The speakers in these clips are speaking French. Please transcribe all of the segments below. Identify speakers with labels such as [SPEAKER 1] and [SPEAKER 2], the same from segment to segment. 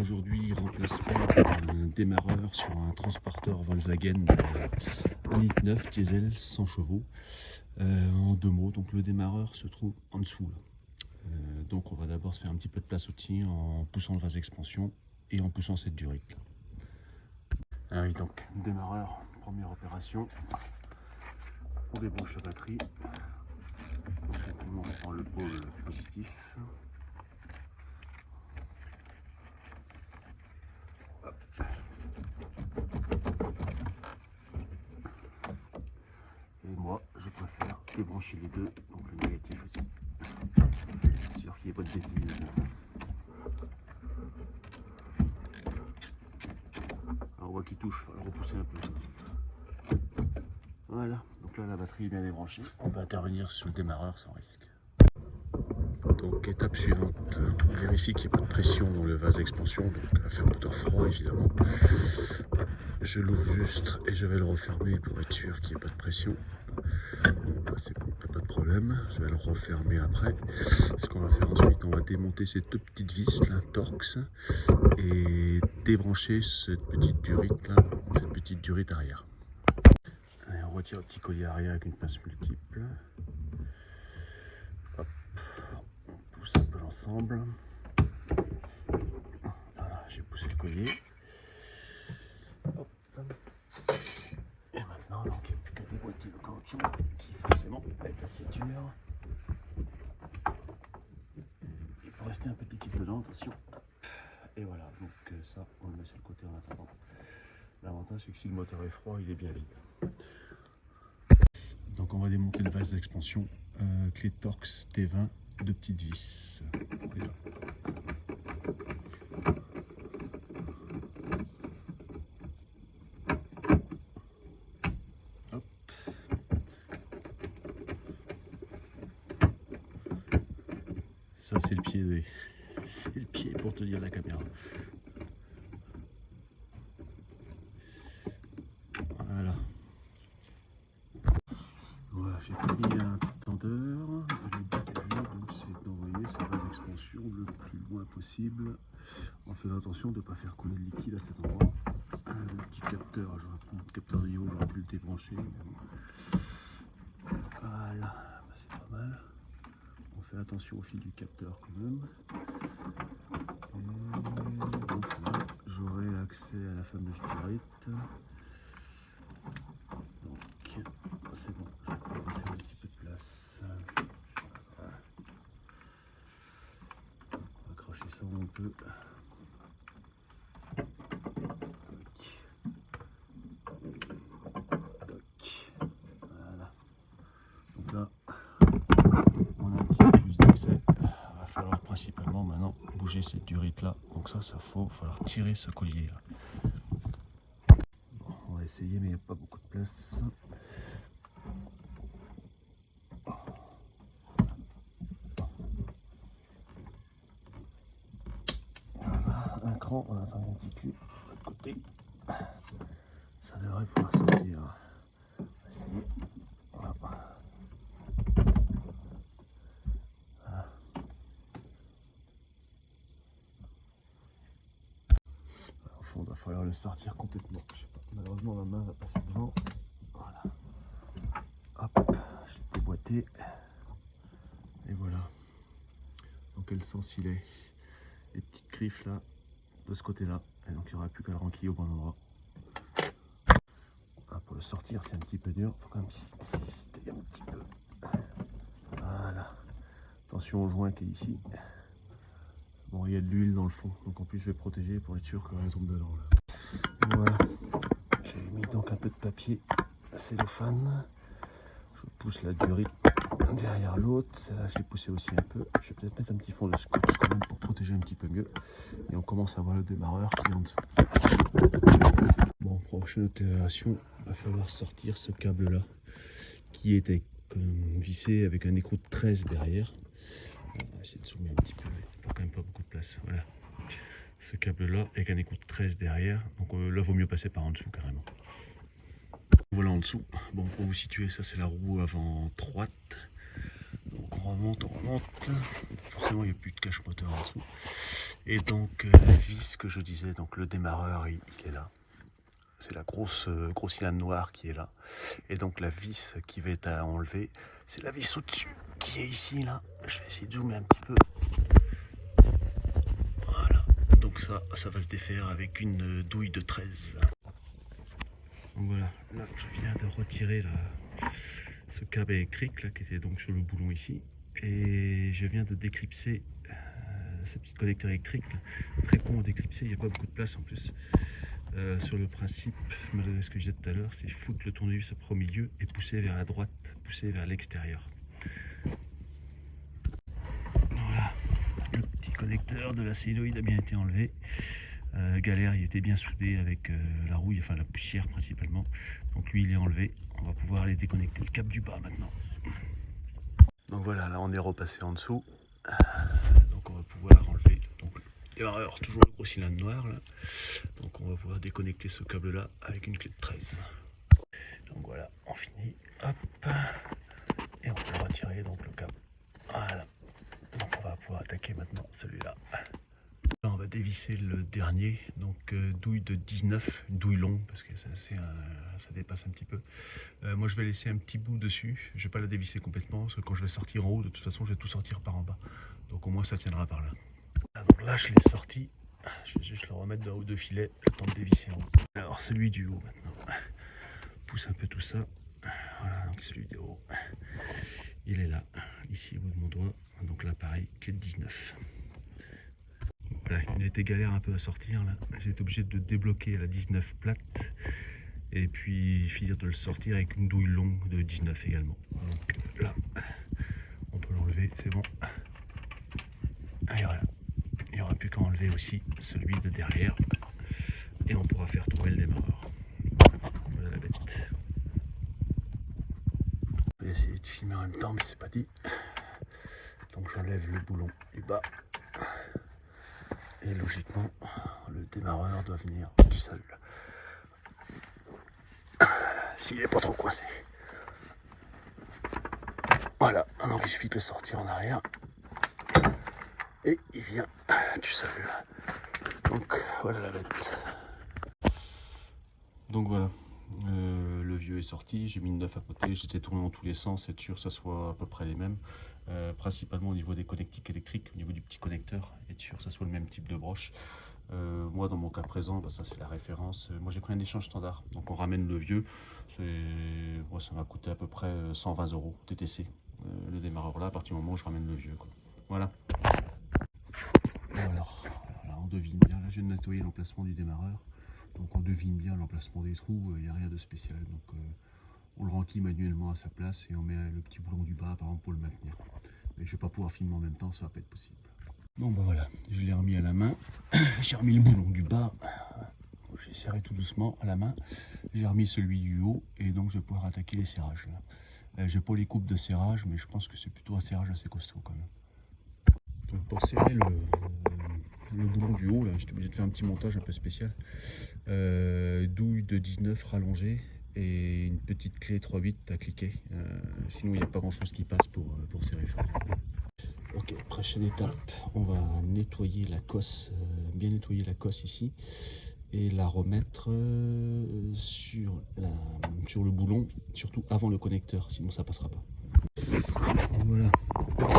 [SPEAKER 1] aujourd'hui remplacement d'un démarreur sur un transporteur Volkswagen 1,9 litre diesel 100 chevaux. En deux mots, donc le démarreur se trouve en dessous là. Donc on va d'abord se faire un petit peu de place au-dessus en poussant le vase d'expansion et en poussant cette durite là. Ah oui, donc démarreur, première opération. On débranche la batterie. On prend le pôle positif. Et moi, je préfère débrancher les deux, donc le négatif aussi. C'est sûr qu'il n'y ait pas de bêtises. Alors on voit qu'il touche, il va le repousser un peu. Voilà, donc là la batterie est bien débranchée. On va intervenir sur le démarreur sans risque. Donc étape suivante, on vérifie qu'il n'y a pas de pression dans le vase d'expansion, donc à faire moteur froid évidemment. Je l'ouvre juste et je vais le refermer pour être sûr qu'il n'y ait pas de pression. Bon, bah, c'est bon, il n'y a pas de problème. Je vais le refermer après. Ce qu'on va faire ensuite, on va démonter ces deux petites vis là, Torx, et débrancher cette petite durite là, cette petite durite arrière. Allez, on retire le petit collier arrière avec une pince multiple. Hop. On pousse un peu l'ensemble. Voilà, j'ai poussé le collier. Hop. Et maintenant, donc, il n'y a plus qu'à déboîter le caoutchouc qui forcément est assez dur. Il peut rester un peu de liquide dedans, attention. Hop. Et voilà, donc ça, on le met sur le côté en attendant. L'avantage, c'est que si le moteur est froid, il est bien vide. Donc on va démonter le vase d'expansion, clé Torx T20, deux petites vis. Voilà. Hop. Ça c'est le pied, c'est le pied pour tenir la caméra. Voilà. Voilà, j'ai pris un tendeur. Le but du jeu, donc, c'est d'envoyer ce vase d'expansion le plus loin possible, en faisant attention de ne pas faire couler le liquide à cet endroit. Le petit capteur, j'aurais pris le capteur de niveau, j'aurais pu le débrancher. Voilà, bah, c'est pas mal. On fait attention au fil du capteur quand même. Et donc là, j'aurai accès à la fameuse durite. Donc c'est bon, je vais pouvoir faire un petit peu de place. Voilà. On va accrocher ça où on peut. Voilà. Donc là, on a un petit peu plus d'accès. Il va falloir principalement maintenant bouger cette durite là. Donc ça faut falloir tirer ce collier là. Bon, on va essayer, mais il n'y a pas beaucoup de place. Voilà, un cran, on attend un petit cul de l'autre côté. Ça devrait pouvoir sortir. On va essayer. Voilà. Voilà. Au fond, il va falloir le sortir complètement. Je sais pas. Malheureusement, ma main va passer devant. Voilà. Hop, je l'ai déboîté. Et voilà. Dans quel sens il est. Les petites griffes là, de ce côté-là. Et donc il n'y aura plus qu'à le renquiller au bon endroit. Ah, pour le sortir, c'est un petit peu dur. Il faut quand même insister un petit peu. Voilà. Attention au joint qui est ici. Bon, il y a de l'huile dans le fond, donc en plus je vais protéger pour être sûr que rien tombe dedans là. Voilà. J'ai mis donc un peu de papier cellophane. Je pousse la durite derrière l'autre. Celle-là, je l'ai poussé aussi un peu. Je vais peut-être mettre un petit fond de scotch quand même pour protéger un petit peu mieux. Et on commence à voir le démarreur qui est en dessous. Bon, prochaine opération, il va falloir sortir ce câble-là qui était vissé avec un écrou de 13 derrière. On va essayer de zoomer un petit peu, il n'y a quand même pas beaucoup de place. Voilà. Ce câble-là avec un écrou de 13 derrière. Donc là, il vaut mieux passer par en dessous carrément. Voilà en dessous. Bon, pour vous situer, ça c'est la roue avant droite. Donc on on remonte. Forcément, il n'y a plus de cache moteur en dessous. Et donc, la vis que je disais, donc le démarreur, il est là. C'est la grosse cylindre noire qui est là. Et donc, la vis qui va être à enlever, c'est la vis au-dessus qui est ici, là. Je vais essayer de zoomer un petit peu. Voilà. Donc, ça va se défaire avec une douille de 13. Donc voilà, là, je viens de retirer ce câble électrique là, qui était donc sur le boulon ici. Et je viens de déclipser ce petit connecteur électrique. Là. Très con à déclipser, il n'y a pas beaucoup de place en plus. Sur le principe, malgré ce que je disais tout à l'heure, c'est foutre le tournevis au milieu et pousser vers la droite, pousser vers l'extérieur. Voilà, le petit connecteur de la céloïde a bien été enlevé. Galère, il était bien soudé avec la rouille, enfin la poussière principalement. Donc lui, il est enlevé. On va pouvoir aller déconnecter le câble du bas maintenant. Donc voilà, là on est repassé en dessous. Donc on va pouvoir enlever donc, le démarreur, toujours le gros cylindre noir là. Donc on va pouvoir déconnecter ce câble là avec une clé de 13. Donc voilà, on finit. Hop. Et on peut retirer donc le câble. Voilà. Donc on va pouvoir attaquer maintenant celui-là. Là, on va dévisser le dernier, donc douille de 19, une douille longue parce que ça dépasse un petit peu. Moi je vais laisser un petit bout dessus, je vais pas la dévisser complètement parce que quand je vais sortir en haut, de toute façon je vais tout sortir par en bas. Donc au moins ça tiendra par là. Donc là je l'ai sorti, je vais juste le remettre d'un ou deux filets, le temps de dévisser en haut. Alors celui du haut maintenant, pousse un peu tout ça, voilà donc celui du haut, il est là, ici au bout de mon doigt, donc là pareil, clé de 19. Voilà, il a été galère un peu à sortir là. J'ai été obligé de débloquer la 19 plate et puis finir de le sortir avec une douille longue de 19 également. Donc là, on peut l'enlever, c'est bon. Et voilà, il n'y aura plus qu'à enlever aussi celui de derrière et on pourra faire tourner le démarreur. Voilà la bête. Je vais essayer de filmer en même temps, mais c'est pas dit. Donc j'enlève le boulon du bas. Et logiquement, le démarreur doit venir tout seul. S'il n'est pas trop coincé. Voilà, donc il suffit de le sortir en arrière. Et il vient tout seul. Donc voilà la bête. Donc voilà, le vieux est sorti, j'ai mis une 9 à côté, j'étais tourné dans tous les sens, être sûr que ça soit à peu près les mêmes. Principalement au niveau des connectiques électriques, au niveau du petit connecteur, être sûr que ça soit le même type de broche. Moi dans mon cas présent, ça c'est la référence. Moi j'ai pris un échange standard, donc on ramène le vieux. Moi, ça m'a coûté à peu près 120 € TTC. Le démarreur là, à partir du moment où je ramène le vieux. Quoi. Voilà. Alors, là, on devine bien. Là, je viens de nettoyer l'emplacement du démarreur. Donc on devine bien l'emplacement des trous. Il n'y a rien de spécial. Donc on le renquille manuellement à sa place et on met le petit boulon du bas par exemple pour le maintenir. Mais je ne vais pas pouvoir filmer en même temps, ça va pas être possible. Bon bah voilà, je l'ai remis à la main. J'ai remis le boulon du bas. J'ai serré tout doucement à la main. J'ai remis celui du haut et donc je vais pouvoir attaquer les serrages. J'ai pas les coupes de serrage, mais je pense que c'est plutôt un serrage assez costaud quand même. Donc pour serrer le boulon du haut, là, j'étais obligé de faire un petit montage un peu spécial. Douille de 19 rallongée et une petite clé 3/8 à cliquer. Sinon il n'y a pas grand chose qui passe pour serrer fort. Ok, prochaine étape, on va nettoyer la cosse, bien nettoyer la cosse ici et la remettre sur le boulon, surtout avant le connecteur, sinon ça passera pas. Voilà,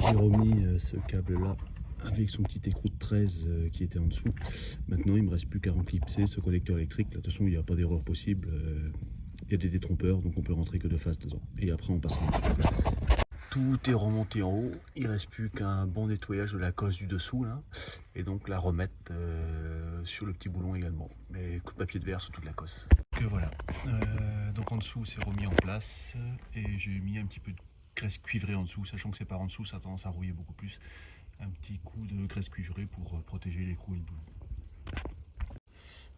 [SPEAKER 1] j'ai remis ce câble là avec son petit écrou de 13 qui était en dessous. Maintenant il me reste plus qu'à reclipser ce connecteur électrique. Là, de toute façon il n'y a pas d'erreur possible, il y a des détrompeurs donc on peut rentrer que de face dedans et après on passera en dessous. Tout est remonté en haut, il ne reste plus qu'un bon nettoyage de la cosse du dessous là, et donc la remettre sur le petit boulon également, mais coup de papier de verre sur toute la cosse. Donc voilà, donc en dessous c'est remis en place et j'ai mis un petit peu de graisse cuivrée en dessous, sachant que c'est par en dessous ça a tendance à rouiller beaucoup plus. Un petit coup de graisse cuivrée pour protéger les coups et le boulon.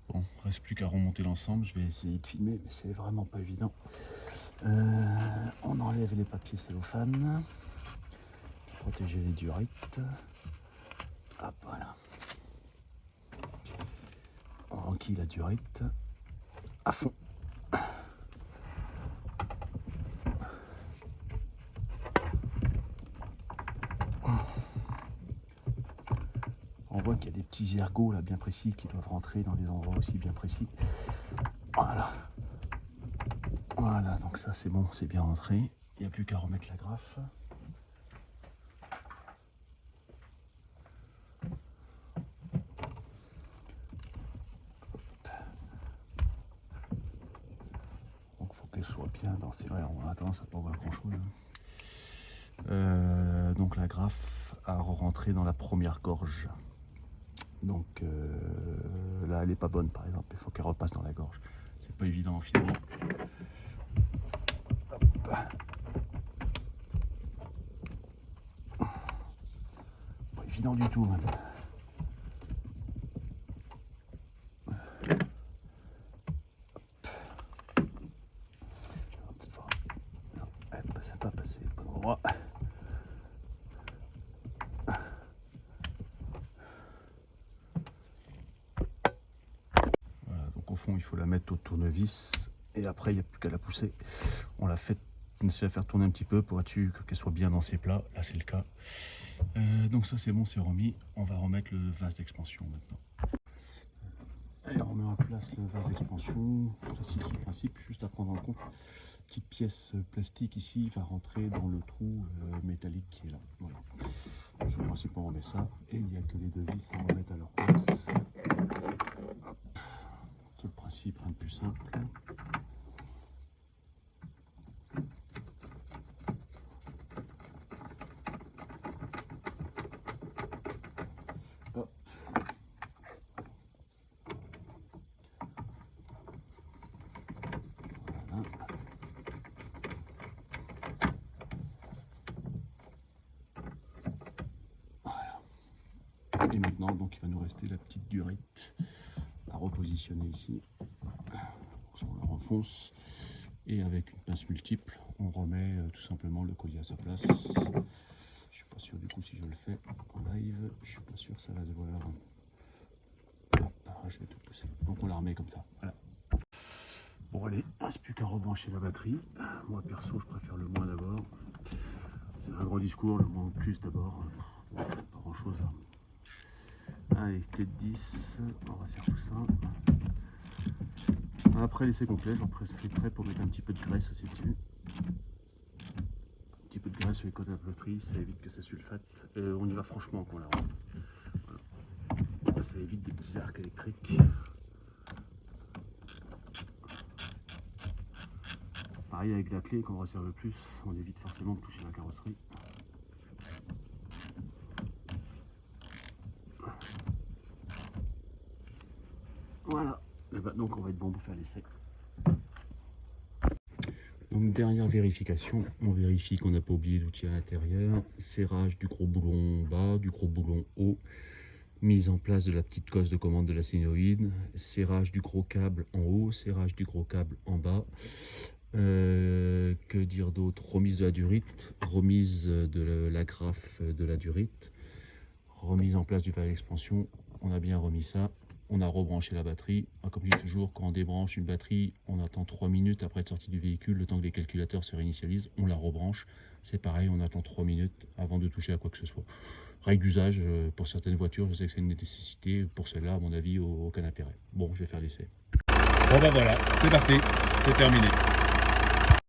[SPEAKER 1] Bon, reste plus qu'à remonter l'ensemble, je vais essayer de filmer mais c'est vraiment pas évident. On enlève les papiers cellophane, protéger les durites. Hop, voilà. On renquille la durite à fond. petits ergots là bien précis qui doivent rentrer dans des endroits aussi bien précis. Voilà. Voilà, donc ça c'est bon, c'est bien rentré. Il n'y a plus qu'à remettre la graffe. Donc il faut qu'elle soit bien dans ces... Ouais, on a tendance à pas voir grand chose. Donc la graffe a rentré dans la première gorge. Donc là elle est pas bonne par exemple, il faut qu'elle repasse dans la gorge. C'est pas évident finalement. Hop. Pas évident du tout même. Ça n'a pas passé au bon endroit. Voilà, donc au fond il faut la mettre au tournevis et après il n'y a plus qu'à la pousser. On l'a fait, on essaie de la faire tourner un petit peu pour être sûr qu'elle soit bien dans ses plats. Là c'est le cas. Donc ça c'est bon, c'est remis. On va remettre le vase d'expansion maintenant. Allez, on met en place le vase d'expansion. Facile ce principe, juste à prendre en compte. Petite pièce plastique ici va rentrer dans le trou métallique qui est là. Voilà. Sur le principe on remet ça et il n'y a que les deux vis à remettre à leur place. C'est le principe, rien de plus simple. Hop. Voilà. Voilà. Et maintenant donc il va nous rester la petite durite à repositionner ici. On la renfonce et avec une pince multiple on remet tout simplement le collier à sa place. Je suis pas sûr du coup si je le fais en live, je suis pas sûr ça va devoir. Je vais tout pousser. Donc on la remet comme ça. Voilà. Bon allez, il ne reste plus qu'à rebrancher la batterie. Moi perso je préfère le moins d'abord. C'est un gros discours, le moins plus d'abord. Pas grand chose là. Allez, clé de 10, on va serrer tout ça. Après l'essai complet, j'en profiterai pour mettre un petit peu de graisse aussi dessus. Un petit peu de graisse sur les côtés de la batterie, ça évite que ça sulfate. On y va franchement quand on la rend. Voilà. Ça évite des petits arcs électriques. Pareil avec la clé, quand on resserre le plus, on évite forcément de toucher la carrosserie. Voilà, et bah, donc on va être bon pour faire l'essai. Donc dernière vérification, on vérifie qu'on n'a pas oublié d'outils à l'intérieur, serrage du gros boulon bas, du gros boulon haut, mise en place de la petite cosse de commande de la solénoïde, serrage du gros câble en haut, serrage du gros câble en bas. Que dire d'autre? Remise de la durite, remise de la graffe de la durite, remise en place du vase d'expansion. On a bien remis ça. On a rebranché la batterie. Comme je dis toujours, quand on débranche une batterie, on attend 3 minutes après être sorti du véhicule, le temps que les calculateurs se réinitialisent, on la rebranche. C'est pareil, on attend 3 minutes avant de toucher à quoi que ce soit. Règle d'usage, pour certaines voitures, je sais que c'est une nécessité. Pour celle-là, à mon avis, aucun intérêt. Bon, je vais faire l'essai. Bon bah voilà, c'est parti, c'est terminé.